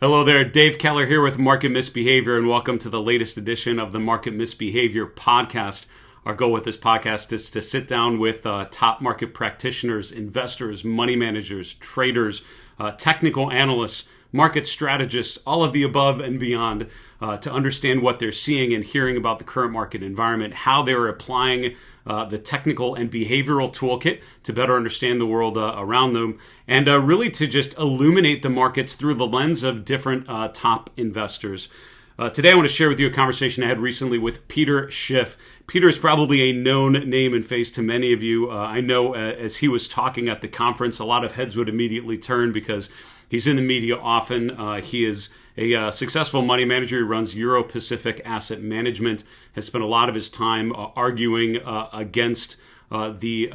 Hello there, Dave Keller here with Market Misbehavior, and welcome to the latest edition of the Market Misbehavior Podcast. Our goal with this podcast is to sit down with top market practitioners, investors, money managers, traders, technical analysts, market strategists, all of the above and beyond, to understand what they're seeing and hearing about the current market environment, how they're applying the technical and behavioral toolkit to better understand the world around them, and really to just illuminate the markets through the lens of different top investors. Today I want to share with you a conversation I had recently with Peter Schiff. Peter is probably a known name and face to many of you. I know as he was talking at the conference, a lot of heads would immediately turn because he's in the media often. He is a successful money manager. He runs Euro-Pacific Asset Management, has spent a lot of his time arguing against the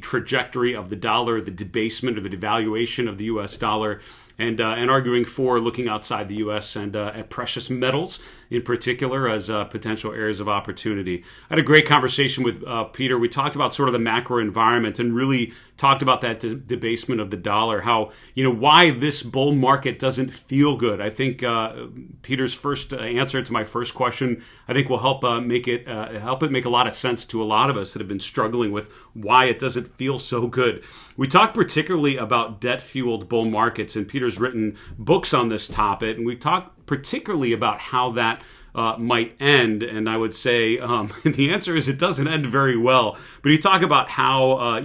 trajectory of the dollar, the debasement or the devaluation of the U.S. dollar, and arguing for looking outside the U.S. and at precious metals in particular as potential areas of opportunity. I had a great conversation with Peter. We talked about sort of the macro environment and really talked about that debasement of the dollar, how, why this bull market doesn't feel good. I think Peter's first answer to my first question, I think will help make it make a lot of sense to a lot of us that have been struggling with why it doesn't feel so good. We talked particularly about debt-fueled bull markets, and Peter's written books on this topic, and we talked particularly about how that might end, and I would say the answer is it doesn't end very well. But you talk about how,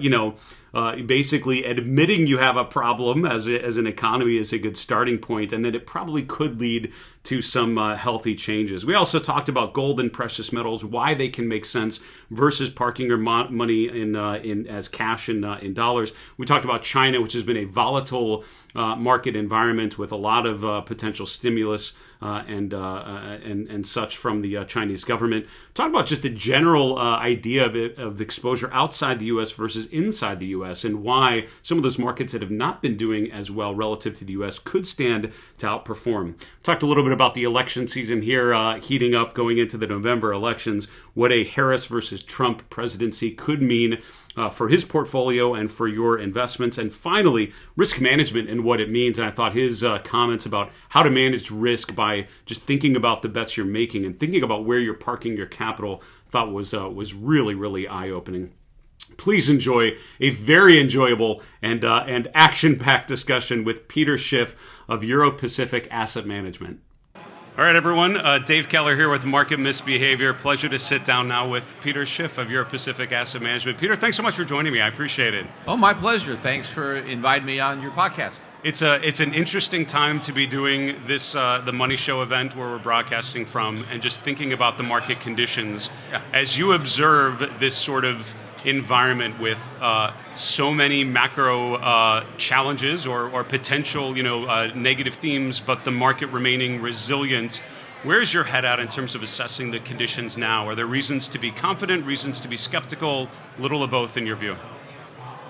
basically admitting you have a problem as an economy is a good starting point, and that it probably could lead to some healthy changes. We also talked about gold and precious metals, why they can make sense versus parking your money in as cash in dollars. We talked about China, which has been a volatile market environment with a lot of potential stimulus and such from the Chinese government. Talk about just the general idea of exposure outside the U.S. versus inside the U.S. and why some of those markets that have not been doing as well relative to the U.S. could stand to outperform. Talked a little bit about the election season here heating up going into the November elections, what a Harris versus Trump presidency could mean for his portfolio and for your investments. And finally, risk management and what it means. And I thought his comments about how to manage risk by just thinking about the bets you're making and thinking about where you're parking your capital, thought was really, really eye-opening. Please enjoy a very enjoyable and action-packed discussion with Peter Schiff of Euro-Pacific Asset Management. All right, everyone. Dave Keller here with Market Misbehavior. Pleasure to sit down now with Peter Schiff of Euro-Pacific Asset Management. Peter, thanks so much for joining me. I appreciate it. Oh, my pleasure. Thanks for inviting me on your podcast. It's an interesting time to be doing this, the Money Show event where we're broadcasting from, and just thinking about the market conditions. Yeah. As you observe this sort of environment with so many macro challenges or potential negative themes, but the market remaining resilient, where's your head at in terms of assessing the conditions now? Are there reasons to be confident, reasons to be skeptical, little of both in your view?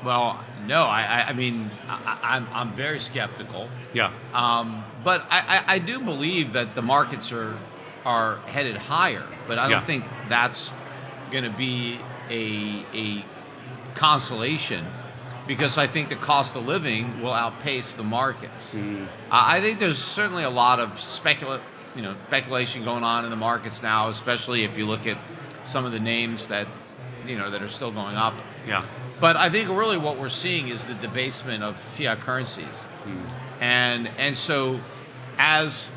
Well, no, I'm very skeptical. Yeah. But I do believe that the markets are headed higher, but I don't think that's going to be a consolation, because I think the cost of living will outpace the markets. I think there's certainly a lot of speculation going on in the markets now, especially if you look at some of the names that that are still going up. Yeah. But I think really what we're seeing is the debasement of fiat currencies, and so as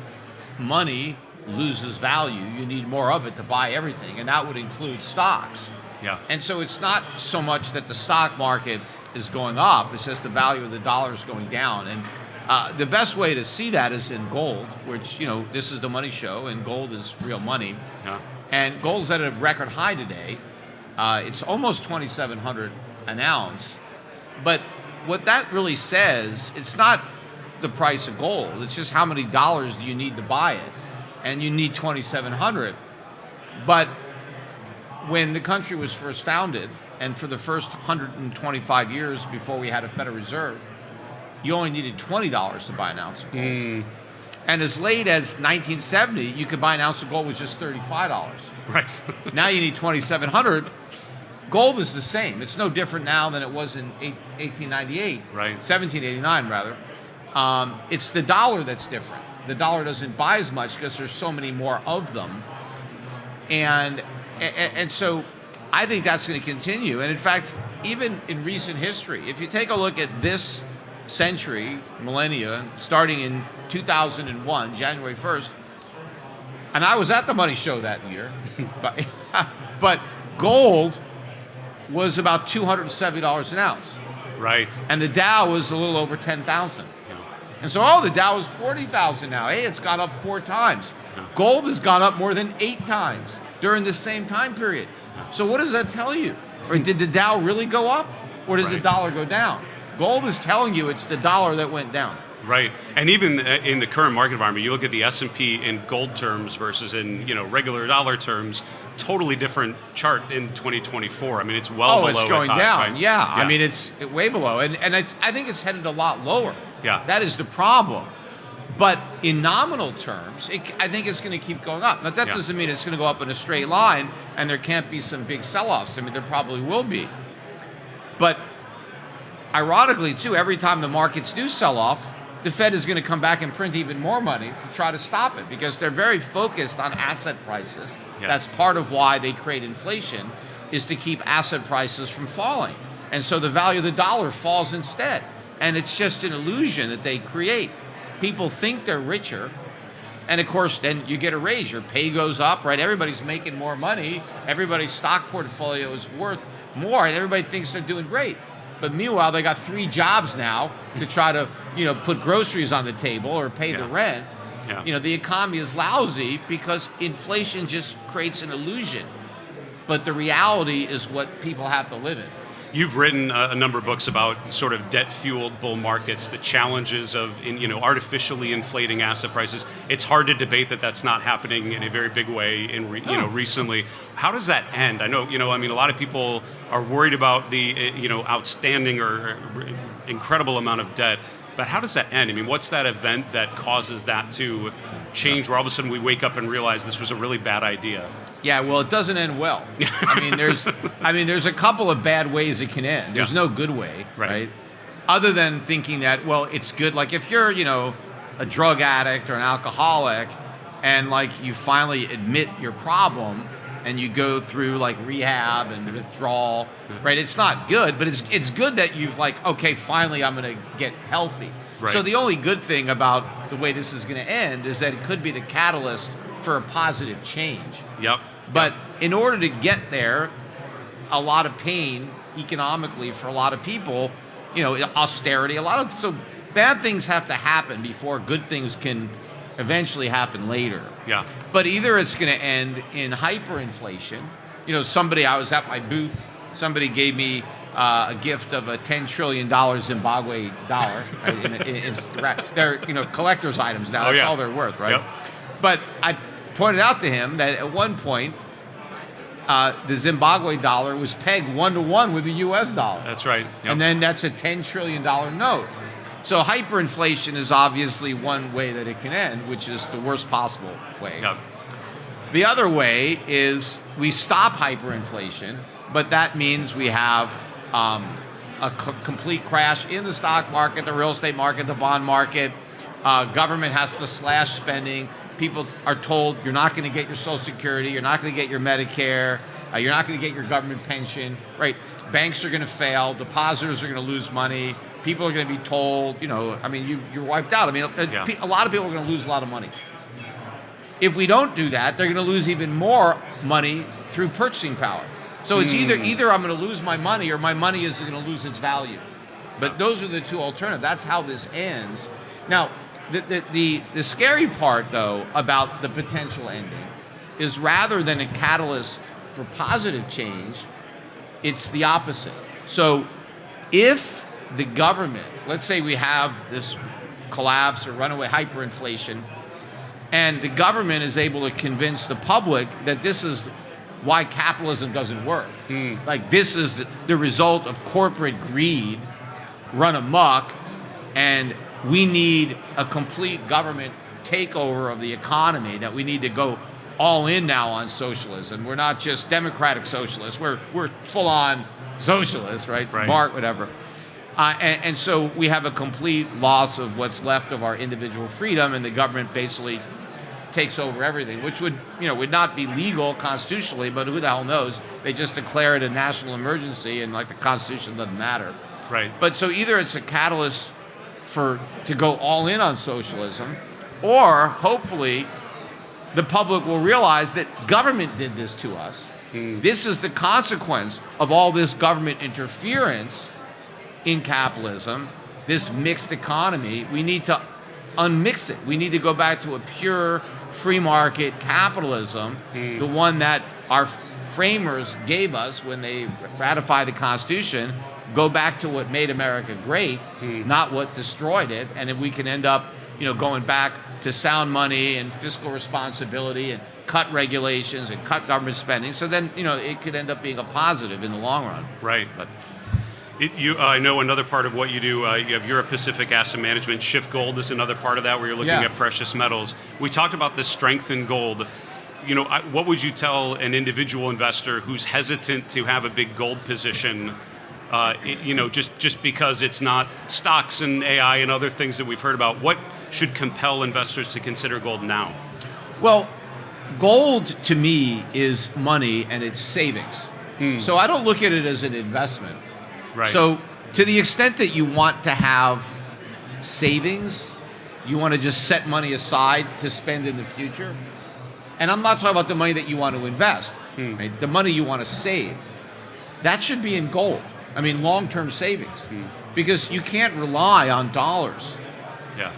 money loses value, you need more of it to buy everything, and that would include stocks. Yeah. And so it's not so much that the stock market is going up, it's just the value of the dollar is going down. And the best way to see that is in gold, which, this is the Money Show, and gold is real money. Yeah. And gold's at a record high today. It's almost $2,700 an ounce. But what that really says, it's not the price of gold, it's just how many dollars do you need to buy it. And you need $2,700. But when the country was first founded, and for the first 125 years before we had a Federal Reserve, you only needed $20 to buy an ounce of gold. And as late as 1970, you could buy an ounce of gold with just $35. Right. Now you need $2,700. Gold is the same. It's no different now than it was in 1898. Right. 1789, rather. It's the dollar that's different. The dollar doesn't buy as much because there's so many more of them. And so I think that's going to continue. And in fact, even in recent history, if you take a look at this century, millennia, starting in 2001, January 1st, and I was at the money show that year, but gold was about $270 an ounce. Right. And the Dow was a little over 10,000. Yeah. And so, the Dow is 40,000 now. Hey, it's gone up 4 times. Yeah. Gold has gone up more than 8 times during the same time period. So what does that tell you? Or did the Dow really go up? Or did the dollar go down? Gold is telling you it's the dollar that went down. Right, and even in the current market environment, you look at the S&P in gold terms versus in regular dollar terms. Totally different chart in 2024. I mean, it's well below it's going highs, down. Right? Yeah, I mean, it's way below, and I think it's headed a lot lower. Yeah, that is the problem. But in nominal terms, I think it's going to keep going up. But that doesn't mean it's going to go up in a straight line, and there can't be some big sell-offs. I mean, there probably will be. But ironically, too, every time the markets do sell off, the Fed is going to come back and print even more money to try to stop it because they're very focused on asset prices. Yeah. That's part of why they create inflation, is to keep asset prices from falling. And so the value of the dollar falls instead. And it's just an illusion that they create. People think they're richer. And of course, then you get a raise. Your pay goes up, right? Everybody's making more money. Everybody's stock portfolio is worth more, and everybody thinks they're doing great. But meanwhile, they got 3 jobs now to try to, put groceries on the table or pay the rent. Yeah. The economy is lousy because inflation just creates an illusion. But the reality is what people have to live in. You've written a number of books about sort of debt-fueled bull markets, the challenges of artificially inflating asset prices. It's hard to debate that that's not happening in a very big way recently. How does that end? I know, a lot of people are worried about the outstanding or incredible amount of debt, but how does that end? I mean, what's that event that causes that to change where all of a sudden we wake up and realize this was a really bad idea? Yeah, well, it doesn't end well. There's a couple of bad ways it can end. There's no good way, right? Other than thinking that, well, it's good. Like if you're, a drug addict or an alcoholic, and like you finally admit your problem, and you go through like rehab and withdrawal, right? It's not good, but it's good that you've like, okay, finally I'm going to get healthy. Right. So the only good thing about the way this is going to end is that it could be the catalyst for a positive change. Yep. But in order to get there, a lot of pain economically for a lot of people, austerity, so bad things have to happen before good things can eventually happen later. Yeah. But either it's going to end in hyperinflation. I was at my booth, somebody gave me a gift of a $10 trillion Zimbabwe dollar. They're collector's items now. That's all they're worth, right? Yep. But I pointed out to him that at one point, the Zimbabwe dollar was pegged 1-to-1 with the U.S. dollar. That's right. Yep. And then that's a $10 trillion note. So hyperinflation is obviously one way that it can end, which is the worst possible way. Yep. The other way is we stop hyperinflation, but that means we have a complete crash in the stock market, the real estate market, the bond market. Government has to slash spending. People are told you're not going to get your Social Security, you're not going to get your Medicare, you're not going to get your government pension, right? Banks are going to fail, depositors are going to lose money, people are going to be told, you're wiped out. A lot of people are going to lose a lot of money. If we don't do that, they're going to lose even more money through purchasing power. So it's either I'm going to lose my money or my money is going to lose its value. But those are the two alternatives. That's how this ends. Now, the scary part, though, about the potential ending is rather than a catalyst for positive change, it's the opposite. So if the government, let's say we have this collapse or runaway hyperinflation, and the government is able to convince the public that this is why capitalism doesn't work. Like this is the result of corporate greed run amok, and we need a complete government takeover of the economy, that we need to go all in now on socialism. We're not just democratic socialists, we're full on socialists, right? Mark, whatever. And so we have a complete loss of what's left of our individual freedom, and the government basically takes over everything, which would not be legal constitutionally, but who the hell knows? They just declare it a national emergency, and like the Constitution doesn't matter. Right. But so either it's a catalyst to go all in on socialism, or hopefully the public will realize that government did this to us. This is the consequence of all this government interference in capitalism, this mixed economy. We need to unmix it. We need to go back to a pure free market capitalism, the one that our framers gave us when they ratified the Constitution. Go back to what made America great, not what destroyed it. And if we can end up, going back to sound money and fiscal responsibility and cut regulations and cut government spending, so then, it could end up being a positive in the long run. Right. But I know another part of what you do, you have Europe Pacific Asset Management. Schiff Gold is another part of that, where you're looking at precious metals. We talked about the strength in gold. What would you tell an individual investor who's hesitant to have a big gold position, just because it's not stocks and AI and other things that we've heard about? What should compel investors to consider gold now? Well, gold to me is money and it's savings. So I don't look at it as an investment. Right. So to the extent that you want to have savings, you want to just set money aside to spend in the future. And I'm not talking about the money that you want to invest, right? The money you want to save. That should be in gold. I mean, long-term savings. Because you can't rely on dollars. Yeah.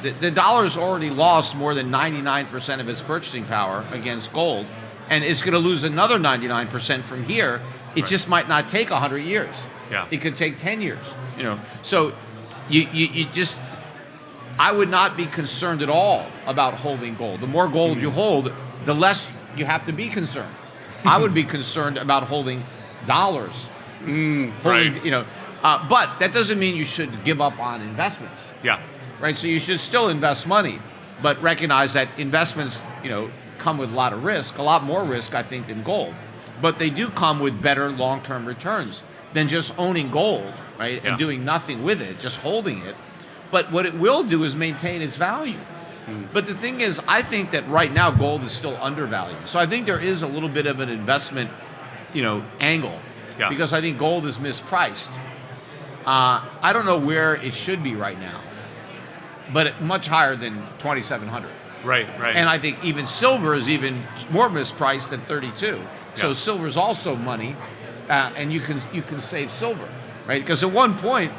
The dollar's already lost more than 99% of its purchasing power against gold, and it's going to lose another 99% from here. It just might not take 100 years. Yeah. It could take 10 years. So you just, I would not be concerned at all about holding gold. The more gold you hold, the less you have to be concerned. I would be concerned about holding dollars. Right. But that doesn't mean you should give up on investments. Yeah. Right. So you should still invest money, but recognize that investments, come with a lot of risk, a lot more risk, I think, than gold. But they do come with better long-term returns than just owning gold, right, and doing nothing with it, just holding it. But what it will do is maintain its value. But the thing is, I think that right now gold is still undervalued. So I think there is a little bit of an investment, angle, because I think gold is mispriced. I don't know where it should be right now, but much higher than 2,700. Right. And I think even silver is even more mispriced than 32. So silver is also money, and you can save silver, right? Because at one point,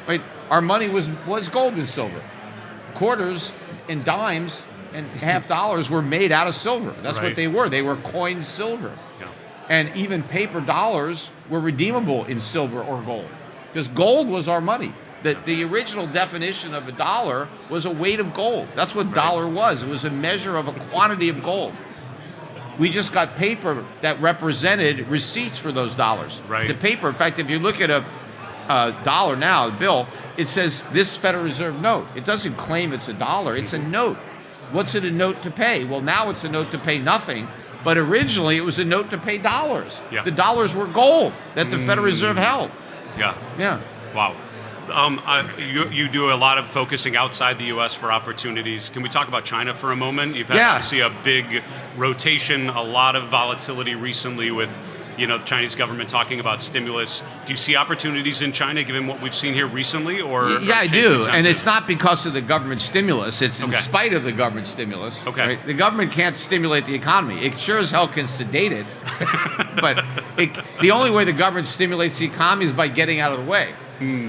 right, our money was gold and silver. Quarters and dimes and half dollars were made out of silver. That's what they were. They were coined silver. Yeah. And even paper dollars were redeemable in silver or gold, because gold was our money. The original definition of a dollar was a weight of gold. That's what dollar was. It was a measure of a quantity of gold. We just got paper that represented receipts for those dollars. Right. The paper, in fact, if you look at a dollar now, a bill, it says this Federal Reserve note. It doesn't claim it's a dollar. It's a note. What's it a note to pay? Well, now it's a note to pay nothing. But originally, it was a note to pay dollars. Yeah. The dollars were gold that the Federal Reserve held. Yeah. Wow. You do a lot of focusing outside the U.S. for opportunities. Can we talk about China for a moment? You've had obviously a big rotation, a lot of volatility recently with, the Chinese government talking about stimulus. Do you see opportunities in China given what we've seen here recently? Yeah, I do. And it's not because of the government stimulus. It's in spite of the government stimulus. Okay. Right? The government can't stimulate the economy. It sure as hell can sedate it. But the only way the government stimulates the economy is by getting out of the way.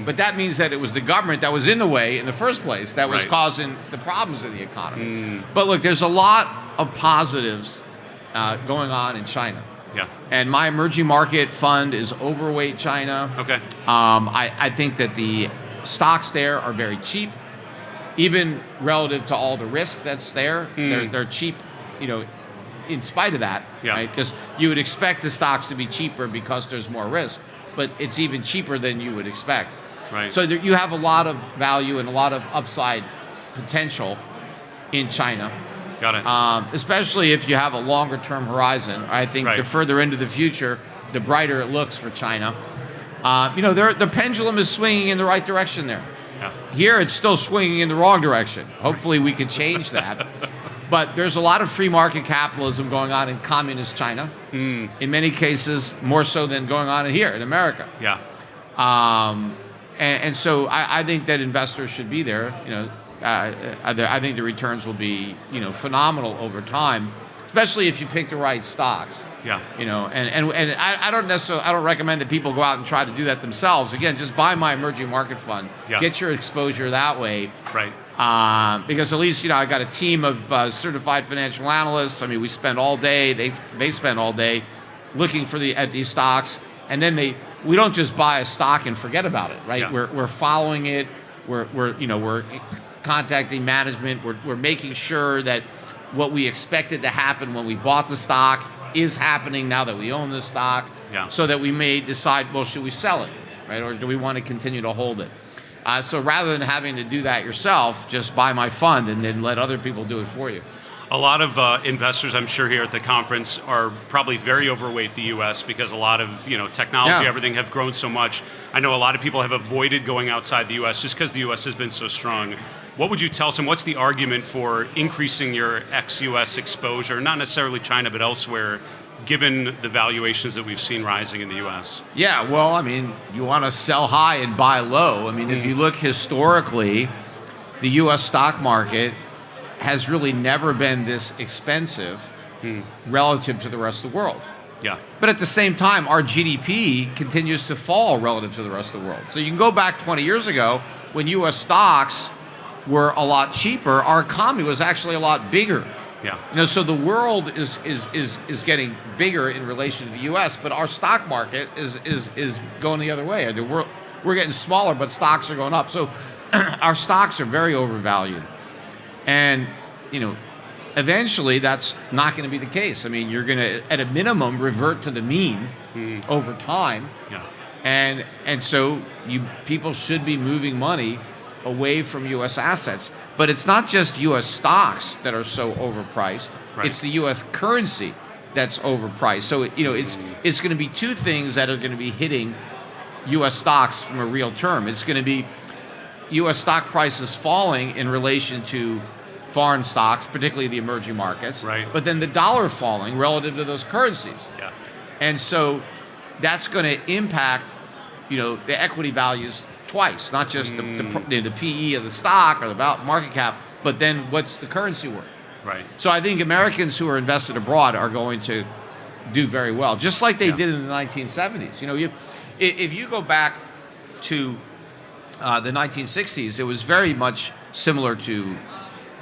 But that means that it was the government that was in the way in the first place that was causing the problems in the economy. But look, there's a lot of positives going on in China. Yeah. And my emerging market fund is overweight China. Okay. I think that the stocks there are very cheap, even relative to all the risk that's there. They're cheap, in spite of that. Yeah. Right? Because you would expect the stocks to be cheaper because there's more risk, but it's even cheaper than you would expect. Right. So you have a lot of value and a lot of upside potential in China. Got it. Especially if you have a longer term horizon. I think the further into the future, the brighter it looks for China. The pendulum is swinging in the right direction there. Yeah. Here, it's still swinging in the wrong direction. Hopefully, we can change that. But there's a lot of free market capitalism going on in communist China. In many cases, more so than going on here in America. Yeah. And so I think that investors should be there. I think the returns will be phenomenal over time, especially if you pick the right stocks. Yeah. And I don't recommend that people go out and try to do that themselves. Again, just buy my emerging market fund. Yeah. Get your exposure that way. Right. Because at least I got a team of certified financial analysts. I mean, we spend all day. They spend all day looking at these stocks, and then we don't just buy a stock and forget about it, right? Yeah. We're following it. We're contacting management. We're making sure that what we expected to happen when we bought the stock is happening now that we own the stock. Yeah. So that we may decide, well, should we sell it, right, or do we want to continue to hold it? So rather than having to do that yourself, just buy my fund and then let other people do it for you. A lot of investors, I'm sure, here at the conference are probably very overweight the U.S. because a lot of technology, everything have grown so much. I know a lot of people have avoided going outside the U.S. just because the U.S. has been so strong. What would you tell some? What's the argument for increasing your ex-U.S. exposure, not necessarily China, but elsewhere, given the valuations that we've seen rising in the U.S.? Yeah, well, I mean, you want to sell high and buy low. I mean, if you look historically, the U.S. stock market has really never been this expensive relative to the rest of the world. Yeah. But at the same time, our GDP continues to fall relative to the rest of the world. So you can go back 20 years ago when U.S. stocks were a lot cheaper, our economy was actually a lot bigger. Yeah. So the world is getting bigger in relation to the U.S., but our stock market is going the other way. We're getting smaller, but stocks are going up. So our stocks are very overvalued. And, eventually that's not going to be the case. I mean, you're going to, at a minimum, revert to the mean over time. Yeah. And so people should be moving money away from U.S. assets. But it's not just U.S. stocks that are so overpriced. Right. It's the U.S. currency that's overpriced. So, it's going to be two things that are going to be hitting U.S. stocks from a real term. It's going to be U.S. stock prices falling in relation to foreign stocks, particularly the emerging markets. Right. But then the dollar falling relative to those currencies. Yeah. And so that's going to impact, the equity values twice, not just the PE of the stock or the market cap, but then what's the currency worth? Right. So I think Americans who are invested abroad are going to do very well, just like they did in the 1970s. If you go back to the 1960s, it was very much similar to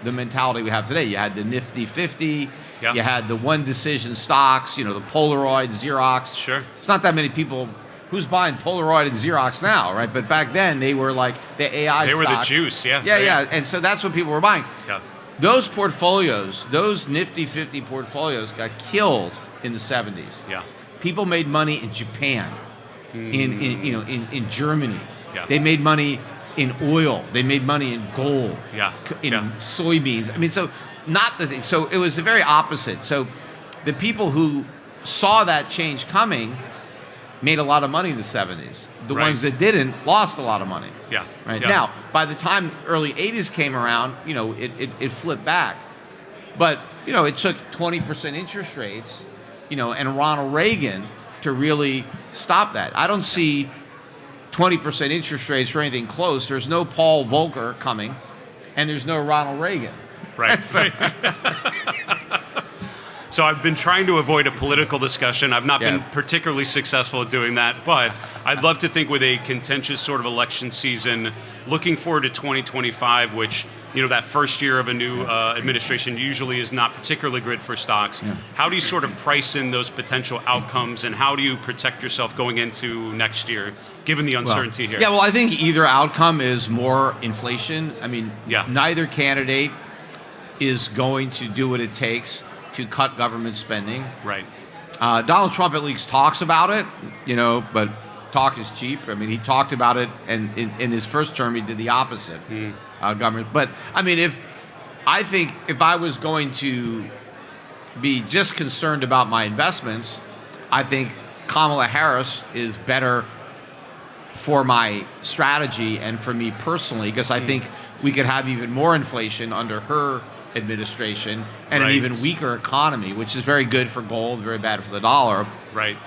the mentality we have today. You had the Nifty 50, you had the one decision stocks, the Polaroid, Xerox. Sure. It's not that many people who's buying Polaroid and Xerox now, right? But back then they were like the AI They stocks. were the juice, yeah. Yeah, yeah. And so that's what people were buying. Yeah. Those portfolios, those Nifty 50 portfolios got killed in the 70s. Yeah. People made money in Japan, in Germany. Yeah. They made money in oil. They made money in gold. Yeah. In soybeans. I mean, so not the thing. So it was the very opposite. So the people who saw that change coming made a lot of money in the 70s. The ones that didn't lost a lot of money. Yeah. Right. Yeah. Now, by the time early 80s came around, it flipped back. But, it took 20% interest rates, and Ronald Reagan to really stop that. I don't see 20% interest rates or anything close. There's no Paul Volcker coming, and there's no Ronald Reagan. Right. So I've been trying to avoid a political discussion. I've not been particularly successful at doing that, but I'd love to think with a contentious sort of election season, looking forward to 2025, which, that first year of a new administration usually is not particularly good for stocks. Yeah. How do you sort of price in those potential outcomes, and how do you protect yourself going into next year, given the uncertainty here? Yeah, well, I think either outcome is more inflation. I mean, neither candidate is going to do what it takes to cut government spending. Right. Donald Trump at least talks about it, but talk is cheap. I mean, he talked about it, and in his first term, he did the opposite. Government. But, I mean, if I was going to be just concerned about my investments, I think Kamala Harris is better for my strategy and for me personally, because I think we could have even more inflation under her administration and an even weaker economy, which is very good for gold, very bad for the dollar. Right.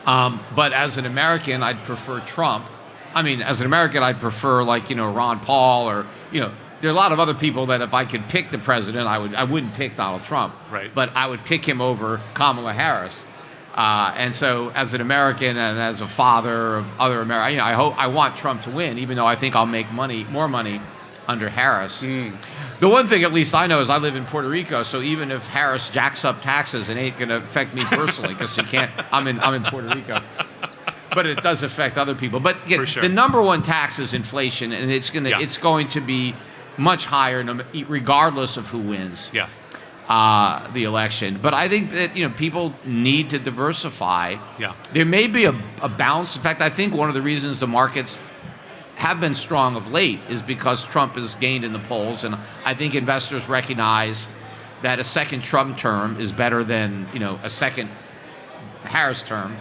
But as an American, I'd prefer Trump. I mean, as an American, I'd prefer Ron Paul or, there are a lot of other people that if I could pick the president, I wouldn't pick Donald Trump. Right. But I would pick him over Kamala Harris. And so as an American and as a father of other Americans, I want Trump to win, even though I think I'll make more money under Harris. The one thing at least I know is I live in Puerto Rico, so even if Harris jacks up taxes, it ain't going to affect me personally because she can't. I'm in Puerto Rico. But it does affect other people. But again, the number one tax is inflation, and it's going to be much higher regardless of who wins the election. But I think that people need to diversify. Yeah. There may be a bounce. In fact, I think one of the reasons the markets have been strong of late is because Trump has gained in the polls, and I think investors recognize that a second Trump term is better than a second Harris term.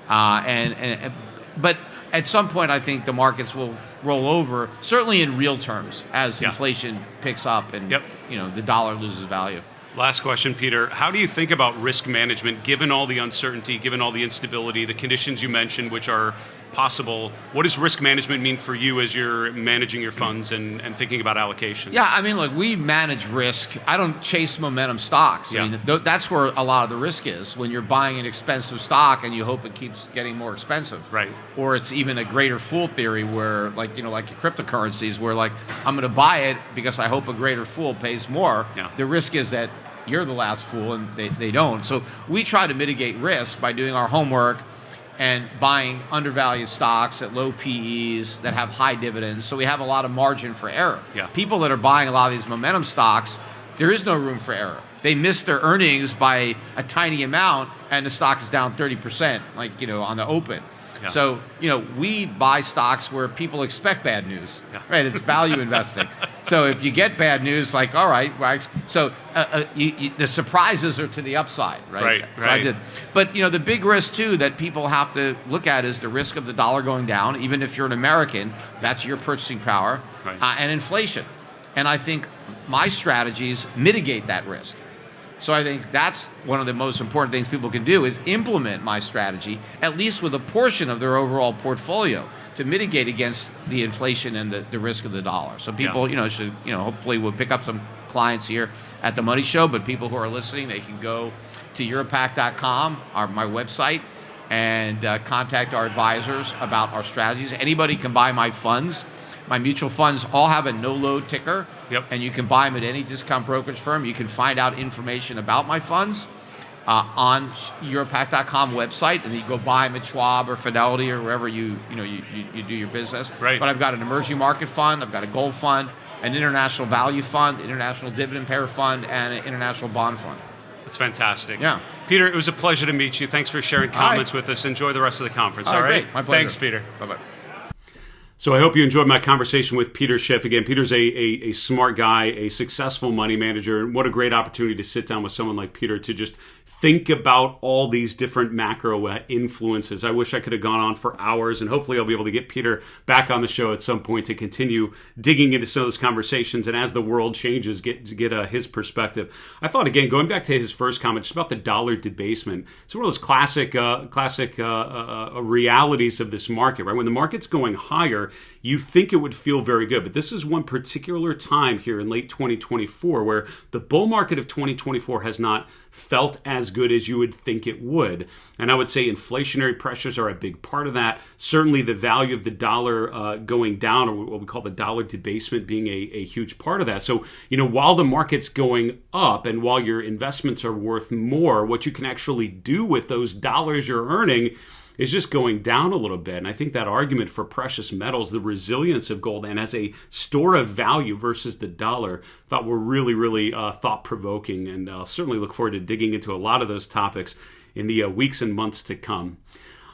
But at some point, I think the markets will roll over, certainly in real terms, as inflation picks up and the dollar loses value. Last question, Peter. How do you think about risk management, given all the uncertainty, given all the instability, the conditions you mentioned, which are possible? What does risk management mean for you as you're managing your funds and thinking about allocations? Yeah, I mean, look, we manage risk. I don't chase momentum stocks. I mean, that's where a lot of the risk is, when you're buying an expensive stock and you hope it keeps getting more expensive. Right. Or it's even a greater fool theory where, like cryptocurrencies, where I'm going to buy it because I hope a greater fool pays more. Yeah. The risk is that you're the last fool and they don't. So we try to mitigate risk by doing our homework and buying undervalued stocks at low PEs that have high dividends. So we have a lot of margin for error. Yeah. People that are buying a lot of these momentum stocks, there is no room for error. They miss their earnings by a tiny amount and the stock is down 30%, on the open. Yeah. So, we buy stocks where people expect bad news, right? It's value investing. So if you get bad news, all right, so the surprises are to the upside, right? Right. So but, the big risk, too, that people have to look at is the risk of the dollar going down. Even if you're an American, that's your purchasing power, and inflation. And I think my strategies mitigate that risk. So I think that's one of the most important things people can do is implement my strategy, at least with a portion of their overall portfolio, to mitigate against the inflation and the risk of the dollar. So people, should, hopefully we'll pick up some clients here at the Money Show, but people who are listening, they can go to Europac.com, my website, and contact our advisors about our strategies. Anybody can buy my funds. My mutual funds all have a no-load ticker, and you can buy them at any discount brokerage firm. You can find out information about my funds on Europac.com website, and then you go buy them at Schwab or Fidelity or wherever you do your business. Right. But I've got an emerging market fund, I've got a gold fund, an international value fund, international dividend payer fund, and an international bond fund. That's fantastic. Yeah. Peter, it was a pleasure to meet you. Thanks for sharing comments with us. Enjoy the rest of the conference. All right? Great. My pleasure. Thanks, Peter. Bye-bye. So I hope you enjoyed my conversation with Peter Schiff. Again, Peter's a smart guy, a successful money manager, and what a great opportunity to sit down with someone like Peter to just think about all these different macro influences. I wish I could have gone on for hours, and hopefully I'll be able to get Peter back on the show at some point to continue digging into some of those conversations, and as the world changes, get his perspective. I thought, again, going back to his first comment, just about the dollar debasement, it's one of those classic realities of this market, right? When the market's going higher, you think it would feel very good. But this is one particular time here in late 2024 where the bull market of 2024 has not felt as good as you would think it would. And I would say inflationary pressures are a big part of that. Certainly the value of the dollar going down, or what we call the dollar debasement, being a huge part of that. So, while the market's going up and while your investments are worth more, what you can actually do with those dollars you're earning is just going down a little bit. And I think that argument for precious metals, the resilience of gold, and as a store of value versus the dollar, thought were really, really thought-provoking. And I'll certainly look forward to digging into a lot of those topics in the weeks and months to come.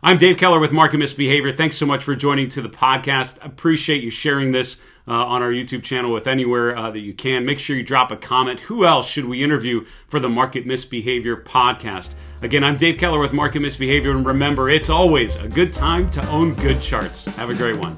I'm Dave Keller with Market Misbehavior. Thanks so much for joining to the podcast. Appreciate you sharing this on our YouTube channel with anywhere that you can. Make sure you drop a comment. Who else should we interview for the Market Misbehavior Podcast? Again, I'm Dave Keller with Market Misbehavior, and remember, it's always a good time to own good charts. Have a great one.